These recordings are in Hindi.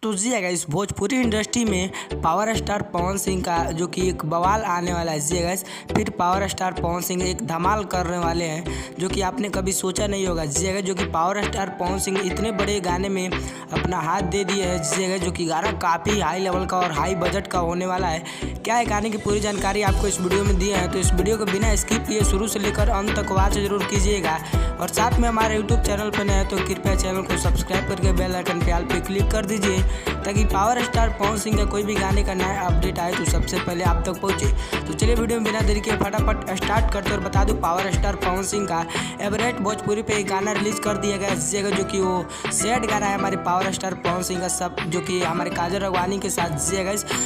तो जी है गाइस, भोजपुरी इंडस्ट्री में पावर स्टार पवन सिंह का जो कि एक बवाल आने वाला है। जी गाइस, फिर पावर स्टार पवन सिंह एक धमाल करने वाले हैं जो कि आपने कभी सोचा नहीं होगा। जी गाइस, जो कि पावर स्टार पवन सिंह इतने बड़े गाने में अपना हाथ दे दिए है। जी गाइस, जो कि गाना काफ़ी हाई लेवल का और हाई बजट का होने वाला है। क्या है गाने की पूरी जानकारी आपको इस वीडियो में दी है, तो इस वीडियो को बिना स्किप किए शुरू से लेकर अंत तक वॉच जरूर कीजिएगा। और साथ में हमारे यूट्यूब चैनल पर नए हैं तो कृपया चैनल को सब्सक्राइब करके बेल आइकन पे ऑल पे क्लिक कर दीजिए ताकि पावर स्टार पवन सिंह का कोई भी गाने का नया अपडेट आए तो सबसे पहले आप तक पहुंचे। तो चलिए वीडियो में बिना देरी के फटाफट स्टार्ट करते और बता दूं, पावर स्टार पवन सिंह का एवरेट भोजपुरी पे एक गाना रिलीज कर दिया गया है, जो कि वो सैड गाना है हमारे पावर स्टार पवन सिंह का, सब जो कि हमारे काजल राघवानी के साथ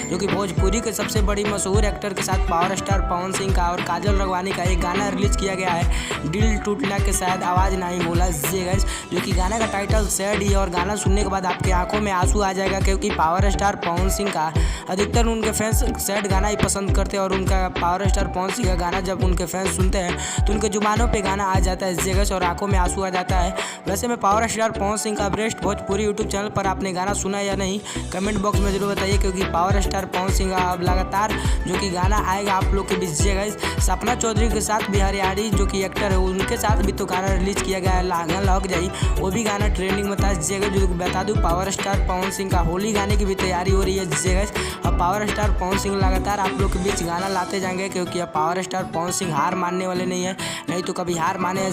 जो कि भोजपुरी के सबसे बड़ी मशहूर एक्टर के साथ पावर स्टार पवन सिंह का और काजल राघवानी का एक गाना रिलीज किया गया है, दिल टूटना के शायद आवाज़ नहीं बोला। जो कि गाना का टाइटल सैड ही है और गाना सुनने के बाद आपके आंखों में आंसू आ जाएगा, क्योंकि पावर स्टार पवन सिंह का अधिकतर उनके फैंस सैड गाना ही पसंद करते हैं और उनका पावर स्टार पवन सिंह का गाना जब उनके फैंस सुनते हैं तो उनके जुबानों पे गाना आ जाता है इस जगह से और आंखों में आंसू आ जाता है। वैसे में पावर स्टार पवन सिंह का बेस्ट भोजपुरी यूट्यूब चैनल पर आपने गाना सुना या नहीं, कमेंट बॉक्स में जरूर बताइए, क्योंकि पावर स्टार पवन सिंह का अब लगातार जो कि गाना आएगा आप लोग के बीच। सपना चौधरी के साथ बिहारी आड़ी जो कि एक्टर है उनके साथ भी तो गाना रिलीज किया गया है, लागन लग जाई, वो भी गाना ट्रेंडिंग में था। जो बता दूं, पावर स्टार पवन सिंह का होली गाने की भी तैयारी हो रही है। अब पावर स्टार पवन सिंह लगातार आप लोग के बीच गाना लाते जाएंगे, क्योंकि अब पावर स्टार पवन सिंह हार मानने वाले नहीं है, नहीं तो कभी हार माने।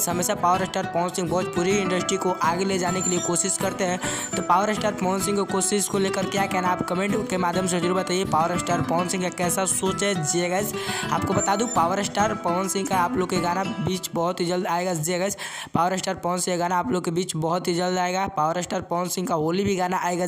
हमेशा power star Pawan Singh Bhojpuri industry को आगे ले जाने के लिए कोशिश करते हैं। तो पावर स्टार पवन सिंह को कोशिश को लेकर क्या कहना आप कमेंट के माध्यम से जरूर बताइए। पावर स्टार पवन सिंह का कैसा सोच है। आपको बता दूं, पावर स्टार पवन सिंह का आप लोग के गाना बीच बहुत ही जल्द आएगा। पावर स्टार पवन सिंह का गाना आप लोग के बीच बहुत ही जल्द आएगा। पावर स्टार पवन सिंह का होली भी गाना आएगा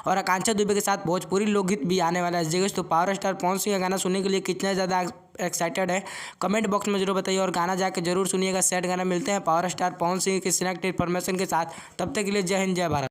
और आकांक्षा दुबे के साथ भोजपुरी लोकगीत भी आने वाला है। तो पावर स्टार पवन सिंह का गाना सुनने के लिए कितना ज़्यादा एक्साइटेड है कमेंट बॉक्स में जरूर बताइए और गाना जाके जरूर सुनिएगा। सैड गाना मिलते हैं पावर स्टार पवन सिंह के सिलेक्ट इन्फॉर्मेशन के साथ, तब तक के लिए जय हिंद जय भारत।